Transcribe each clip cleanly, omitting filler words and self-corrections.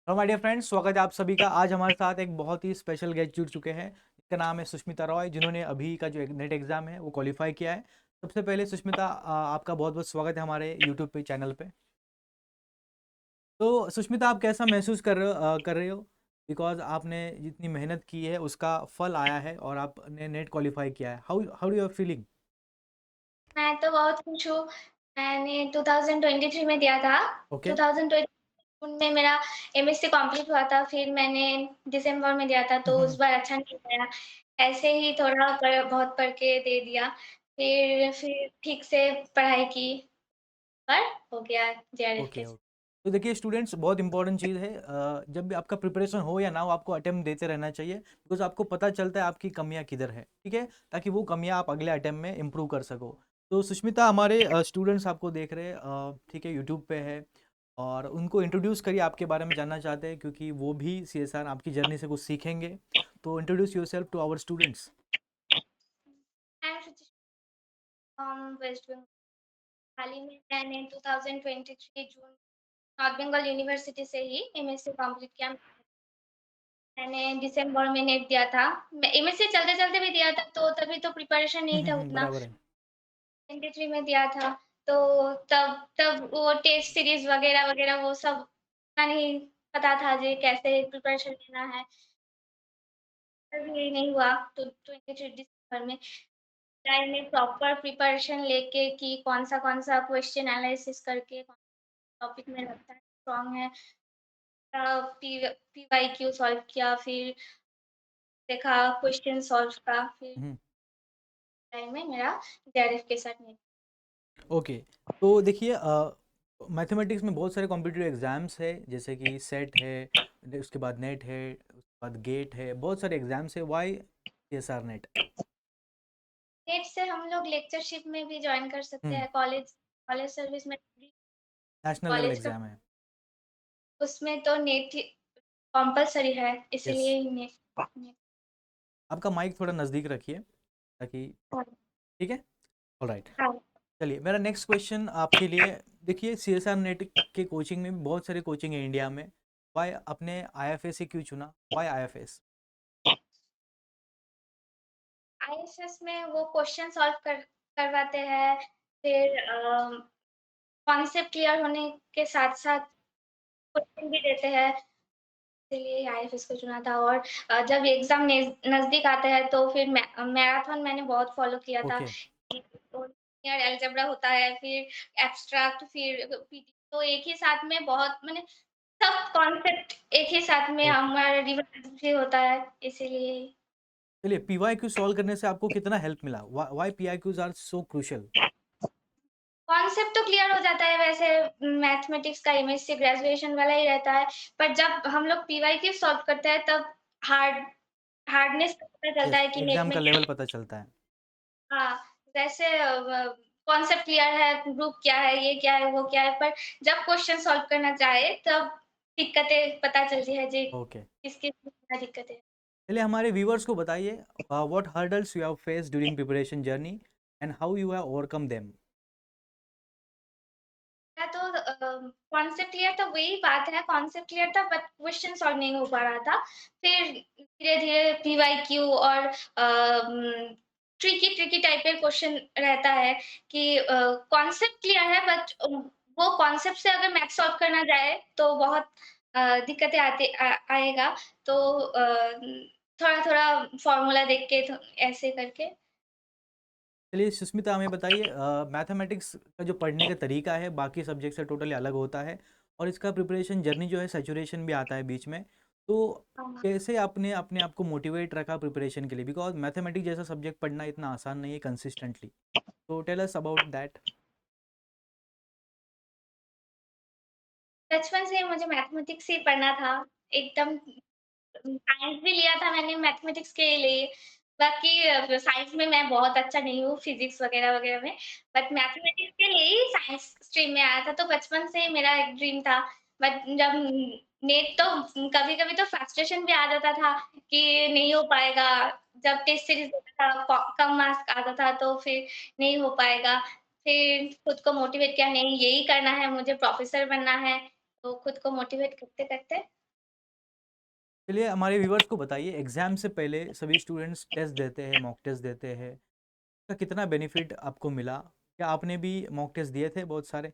Hello my dear friends, स्वागत है आप सभी का। आज हमारे साथ एक बहुत ही स्पेशल गेस्ट जुड़ चुके हैं जिनका नाम है सुष्मिता रॉय, जिन्होंने अभी का जो नेट एग्जाम है वो क्वालिफाई किया है। सबसे पहले सुष्मिता, आपका बहुत बहुत स्वागत है हमारे यूट्यूब पे चैनल पे। तो सुष्मिता, आप कैसा महसूस कर रहे हो बिकॉज आपने जितनी मेहनत की है उसका फल आया है और आपने नेट क्वालिफाई किया है। How how you are feeling? मैं तो बहुत खुश हूँ। मैंने 2023 में दिया था। ओके। 2020 जून में मेरा एमएससी कंप्लीट हुआ था, फिर मैंने दिसंबर में दिया था, तो उस बार अच्छा नहीं गया। ऐसे ही थोड़ा बहुत पढ़ के दे दिया। फिर ठीक से पढ़ाई की, पर हो गया जेआरएफ ओके के ओके। साथ। तो देखिए स्टूडेंट्स, बहुत इंपॉर्टेंट चीज़ है, जब भी आपका प्रिपरेशन हो या ना हो, आपको अटेम्प्ट देते रहना चाहिए बिकॉज आपको पता चलता है आपकी कमियां किधर है। ठीक है, ताकि वो कमियां आप अगले अटेम्प्ट में इम्प्रूव कर सको। तो सुष्मिता, हमारे स्टूडेंट्स आपको देख रहे हैं, ठीक है, यूट्यूब पे है, और उनको इंट्रोड्यूस करिए, आपके बारे में जानना चाहते हैं क्योंकि वो भी सीएसआर आपकी जर्नी से कुछ सीखेंगे। तो introduce yourself to our students. I am from West Bengal. हाल ही में मैंने 2023 जून नॉर्थ बंगाल यूनिवर्सिटी से ही एमएससी कंप्लीट किया। मैंने दिसंबर में नेट दिया था। मैं एमएससी चलते-चलते भी दिया था, तो तभी तो प्रिपरेशन नहीं था उतना। बराबर है। 23 में दिया था, तो तब तब वो टेस्ट सीरीज़ वगैरह-वगैरह वो सब उतना नहीं पता था जी कैसे प्रिपरेशन लेना है। तभी नहीं हुआ तो 23 दिसंबर में मैंने प्रॉपर प्रिपरेशन लेके कि कौन-सा क्वेश्चन एनालिसिस करके टॉपिक में लगता है स्ट्रॉन्ग है। पीवाईक्यू सॉल्व किया, फिर देखा क्वेश्चन सॉल्व का, फिर हम्म। टाइम में मेरा जेआरएफ के साथ नहीं। ओके। तो देखिए, मैथमेटिक्स में बहुत सारे कॉम्पिटिटिव एग्जाम्स है, जैसे कि सेट है, उसके बाद नेट है, उसके बाद गेट है, बहुत सारे एग्जाम्स है। Y CSR net? नेट से हम लोग लेक्चरशिप में भी जॉइन कर सकते हम्म। हैं, कॉलेज कॉलेज सर्विस में भी। नेशनल लेवल कॉलेज का एग्जाम है। उसमें तो नेट ही कंपल्सरी है, यस। इसीलिए ही नेट नेट। आपका माइक थोड़ा नज़दीक रखिए ताकि। हाँ, ठीक है। ऑलराइट। हाँ। चलिए, मेरा नेक्स्ट क्वेश्चन आपके लिए। देखिए, सीएसआर नेट के कोचिंग में भी बहुत सारे कोचिंग है इंडिया में। वाई आपने आईएफएस ही क्यों चुना? Y IFS? आईएसएस में वो क्वेश्चन सॉल्व करवाते हैं, फिर कॉन्सेप्ट क्लियर होने के साथ-साथ क्वेश्चन भी देते हैं, इसीलिए आईएफएस को चुना था। और जब एग्ज़ाम नज़दीक आते हैं तो फिर मैराथन मैंने बहुत फॉलो किया था। ओके। कि तो लीनियर अलजेब्रा होता है, फिर एब्स्ट्रैक्ट, फिर पीडी, तो एक ही साथ में बहुत मैंने सब कॉन्सेप्ट एक ही साथ में ओके। हमारा रिवाइज़ भी होता है, इसीलिए। चलिए, पीवाईक्यू सॉल्व करने से आपको कितना हेल्प मिला? Why P Y Qs are so crucial? Concept तो क्लियर हो जाता है वैसे। मैथमेटिक्स का एमएससी ग्रेजुएशन वाला ही रहता है, पर जब हम लोग पीवाईक्यू सॉल्व करते हैं तब हार्ड हार्डनेस का पता चलता यस, है कि नेट एग्जाम में का क्या। लेवल पता चलता है। हाँ, वैसे कॉन्सेप्ट क्लियर है, ग्रुप क्या है, ये क्या है, वो क्या है, पर जब क्वेश्चन सॉल्व करना चाहे तब दिक्कतें पता चलती है जी, ओके। किस-किस में क्या दिक्कत है। चलिए, हमारे व्यूअर्स को बताइए, what hurdles you have faced during preparation journey and how you have overcome them. मैं तो कॉन्सेप्ट क्लियर था, वही बात है, कॉन्सेप्ट क्लियर था बट क्वेश्चन सॉल्व नहीं हो पा रहा था। फिर धीरे-धीरे पीवाईक्यू और ट्रिकी ट्रिकी टाइप के क्वेश्चन रहता है कि कॉन्सेप्ट क्लियर है बट वो कॉन्सेप्ट से अगर मैथ सॉल्व करना जाए तो बहुत दिक्कतें आएगा। तो थोड़ा-थोड़ा फॉर्मूला देख के ऐसे करके। चलिए सुष्मिता, हमें बताइए, मैथमेटिक्स का जो पढ़ने का तरीका है बाकी सब्जेक्ट से टोटली अलग होता है, और इसका प्रिपरेशन जर्नी जो है, सैचुरेशन भी आता है बीच में। तो हाँ। कैसे आपने अपने आप को मोटिवेट रखा प्रिपरेशन के लिए, बिकॉज मैथमेटिक्स जैसा सब्जेक्ट पढ़ना इतना आसान नहीं है कंसिस्टेंटली। तो टेल अस अबाउट दैट। बचपन से मुझे मैथमेटिक्स ही पढ़ना था, एकदम। साइंस भी लिया था मैंने मैथमेटिक्स के लिए। बाकी साइंस में मैं बहुत अच्छा नहीं हूँ, फिज़िक्स वग़ैरह-वग़ैरह में। बट मैथमेटिक्स के लिए ही साइंस स्ट्रीम में आया था, तो बचपन से ही मेरा एक ड्रीम था। बट जब नेट तो कभी-कभी तो फ्रस्ट्रेशन भी आ जाता था कि नहीं हो पाएगा। जब टेस्ट सीरीज़ होता था, कम मार्क्स आता था, तो फिर नहीं हो पाएगा। फिर खुद को मोटिवेट किया, नहीं यही करना है, मुझे प्रोफ़ेसर बनना है, तो खुद को मोटिवेट करते-करते चलिए हमारे व्यूवर्स को बताइए, एग्जाम से पहले सभी स्टूडेंट्स टेस्ट देते हैं, मॉक टेस्ट देते हैं, का कितना बेनिफिट आपको मिला? क्या आपने भी मॉक टेस्ट दिए थे बहुत सारे?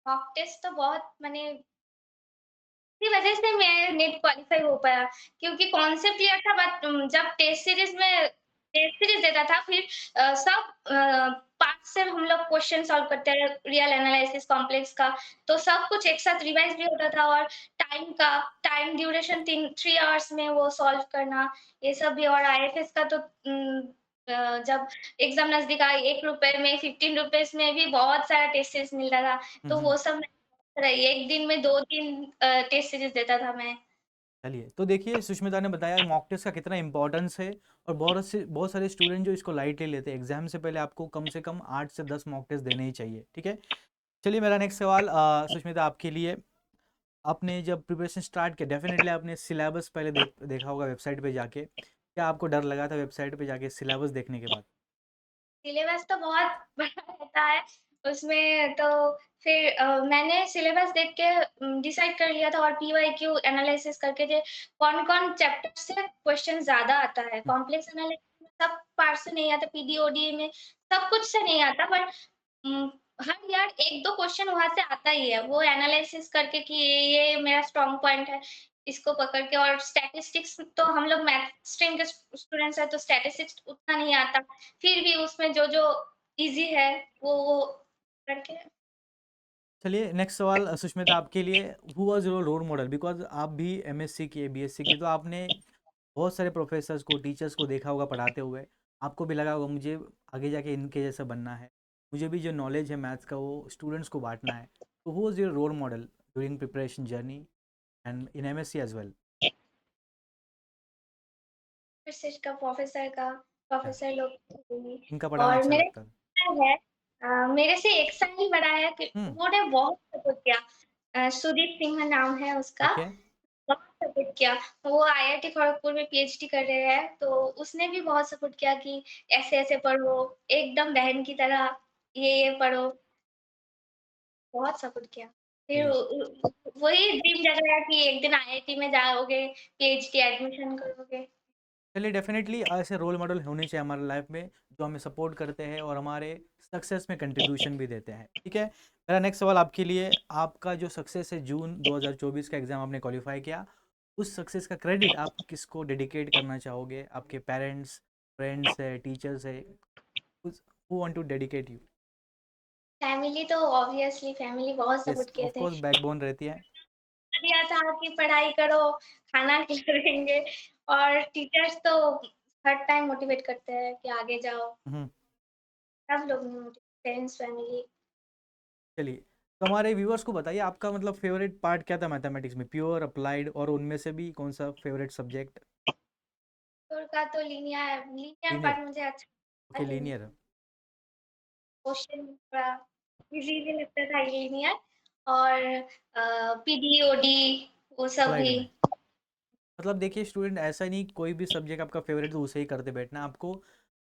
मॉक टेस्ट तो बहुत मैंने इसी वजह से मैं नेट क्वालीफाई हो पाया क्योंकि कॉन्सेप्ट क्लियर था बट जब टेस्ट सीरीज देता था फिर सब पार्ट से हम लोग क्वेश्चन सॉल्व करते हैं रियल एनालिसिस कॉम्प्लेक्स का तो सब कुछ एक साथ रिवाइज भी होता था और टाइम ड्यूरेशन 3 आवर्स में वो सॉल्व करना ये सब भी और आईएफएस का तो जब एग्जाम नजदीक आया ₹1 में 15 रुपीस में भी बहुत सारा टेस्ट सीरीज मिलता था हुँ, तो हुँ। वो सब रही एक दिन में 2-3 टेस्ट सीरीज़ देता था मैं। चलिए, तो देखिए सुष्मिता ने बताया मॉक टेस्ट का कितना इम्पोर्टेंस है और बहुत सारे स्टूडेंट जो इसको लाइटली लेते हैं। एग्ज़ाम से पहले आपको कम से कम 8 से 10 मॉक टेस्ट देने ही चाहिए, ठीक है? चलिए मेरा नेक्स्ट सवाल सुष्मिता आपके लिए, आपने जब प्रिपरेशन स्टार्ट किया डेफ़िनेटली आपने सिलेबस पहले देखा होगा वेबसाइट पे जाके। क्या आपको डर लगा था वेबसाइट पे जाके सिलेबस देखने के बाद? सिलेबस तो बहुत बड़ा रहता है, उसमें तो फिर मैंने सिलेबस देख के डिसाइड कर लिया था और पीवाईक्यू एनालिसिस करके जे कौन-कौन चैप्टर से क्वेश्चन ज़्यादा आता है। हुँ, कॉम्प्लेक्स एनालिसिस में सब पार्ट से नहीं आता, पीडीओडी में सब कुछ से नहीं आता बट उम, हर यार 1-2 क्वेश्चन वहाँ से आता ही है। वो एनालिसिस करके कि ये मेरा स्ट्रॉन्ग पॉइंट है, इसको पकड़ के और स्टैटिस्टिक्स तो हम लोग मैथ स्ट्रीम के स्टूडेंट्स हैं, तो स्टैटिस्टिक्स उतना नहीं आता। फिर भी उसमें जो-जो ईज़ी है, वो करके चलिए नेक्स्ट सवाल सुष्मिता आपके लिए, who was your role model? Because आप भी एमएससी किए, बीएससी की, तो आपने बहुत सारे प्रोफेसर्स को, टीचर्स को देखा होगा पढ़ाते हुए। आपको भी लगा होगा मुझे आगे जाके इनके जैसा बनना है। मुझे भी जो नॉलेज है मैथ्स का वो स्टूडेंट्स को बाँटना है। तो who was your role model during preparation journey and in MSc as well? फिर का अच्छा, प्रोफ़ेसर लोग थे इनका पढ़ाना और अच्छा मेरे लगता था। है मेरे से 1 साल ही बड़ा है कि हुँ, उन्होंने बहुत सपोर्ट किया। सुदीप सिन्हा नाम है उसका, ओके। बहुत सपोर्ट किया। वो आईआईटी खड़गपुर में पीएचडी कर रहे हैं, तो उसने भी बहुत सपोर्ट किया कि ऐसे-ऐसे पढ़ो, एकदम बहन की तरह ये पढ़ो। बहुत सपोर्ट किया। फिर चलिए वही ड्रीम जगाया कि एक दिन आईआईटी में जाओगे, पीएचडी एडमिशन करोगे। चलिए डेफ़िनेटली ऐसे रोल मॉडल होने चाहिए हमारे लाइफ़ में, जो हमें सपोर्ट करते हैं और हमारे सक्सेस में कंट्रीब्यूशन भी देते हैं, ठीक है? मेरा नेक्स्ट सवाल आपके लिए, आपका जो सक्सेस है जून 2024 का एग्ज़ाम आपने क्वालीफाई किया, उस सक्सेस का क्रेडिट आप किसको डेडिकेट करना चाहोगे? आपके पेरेंट्स, फ्रेंड्स है, टीचर्स है, उस who want to dedicate you? Family तो ऑब्वियसली फैमिली बहुत यस, सपोर्ट किए ऑफ थे। कोर्स बैकबोन रहती है। दिया था कि पढ़ाई करो, खाना खिलाएँगे और टीचर्स तो हर टाइम मोटिवेट करते हैं कि आगे जाओ। हुँ, सब लोग पेरेंट्स, फैमिली। चलिए, तो हमारे व्यूअर्स को बताइए आपका मतलब फ़ेवरेट पार्ट क्या था मैथमेटिक्स में? प्योर, अप्लाइड और उनमें से भी कौन-सा फ़ेवरेट सब्जेक्ट? तो का तो लीनियर लीनियर, पार्ट मुझे अच्छा ओके लीनियर लीनियर, क्वेश्चन थोड़ा इज़ी लगता था लीनियर और पीडीओडी वो सब अप्लाइड भी में। मतलब देखिए स्टूडेंट ऐसा नहीं कोई भी सब्जेक्ट आपका फेवरेट तो उसे ही करते बैठना आपको।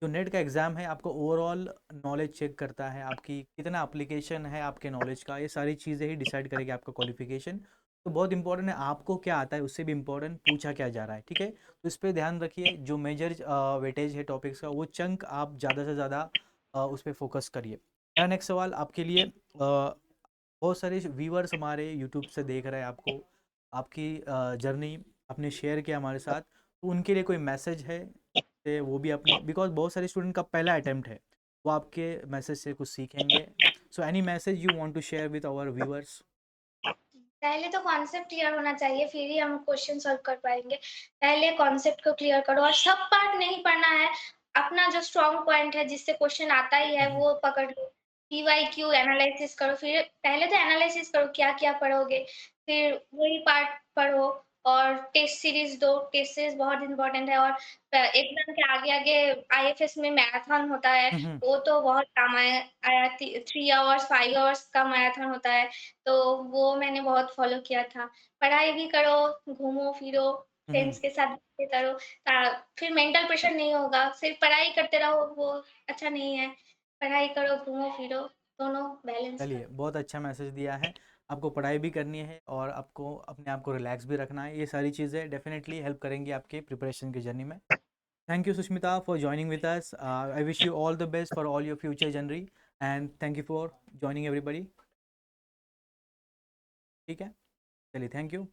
जो नेट का एग्ज़ाम है आपको ओवरऑल नॉलेज चेक करता है, आपकी कितना एप्लीकेशन है आपके नॉलेज का, ये सारी चीज़ें ही डिसाइड करेगी आपका क्वालिफिकेशन। तो बहुत इंपॉर्टेंट है आपको क्या आता है, उससे भी इंपॉर्टेंट पूछा क्या जा रहा है, ठीक है? तो इस पे ध्यान रखिए, जो मेजर वेटेज है टॉपिक्स का वो चंक आप ज़्यादा से ज़्यादा उस पे फोकस करिए। मेरा नेक्स्ट सवाल आपके लिए, बहुत सारे व्यूअर्स हमारे यूट्यूब से देख रहे हैं आपको, आपकी जर्नी आपने शेयर किया हमारे साथ, तो उनके लिए कोई मैसेज है? से वो भी अपने बिकॉज़ बहुत सारे स्टूडेंट का पहला अटेम्प्ट है, वो आपके मैसेज से कुछ सीखेंगे। So any message you want to share with our viewers? पहले तो कॉन्सेप्ट क्लियर होना चाहिए, फिर ही हम क्वेश्चन सॉल्व कर पाएँगे। पहले कॉन्सेप्ट को क्लियर करो और सब पार्ट नहीं पढ़ना है, अपना जो स्ट्रॉन्ग पॉइंट है, जिससे क्वेश्चन आता ही हुँ, है, हुँ। वो पकड़ लो। पीवाईक्यू एनालिसिस करो, फिर पहले तो एनालिसिस करो, क्या-क्या पढ़ोगे, फिर वही पार्ट पढ़ो और टेस्ट सीरीज़ दो, टेस्ट सीरीज़ बहुत इम्पोर्टेंट है और एग्ज़ाम के आगे-आगे आईएफएस में मैराथन होता है, हुँ, हुँ। वो तो बहुत काम आया 3 आवर्स, 5 आवर्स का मैराथन होता है। तो वो मैंने बहुत फ़ॉलो किया था। पढ़ाई भी करो, घूमो-फिरो, हुँ, हुँ। फ्रेंड्स के साथ बातें करो फिर मेंटल प्रेशर नहीं होगा, सिर्फ पढ़ाई करते रहो वो अच्छा नहीं है। पढ़ाई करो, घूमो-फिरो, दोनों बैलेंस चलिए, करो। बहुत अच्छा मैसेज दिया है। आपको पढ़ाई भी करनी है और आपको अपने आप को रिलैक्स भी रखना है। ये सारी चीज़ें डेफिनेटली हेल्प करेंगी आपके प्रिपरेशन की जर्नी में। Thank you Sushmita for joining with us. I wish you all the best for all your future journey and thank you for joining everybody. ठीक है, चलिए, थैंक यू।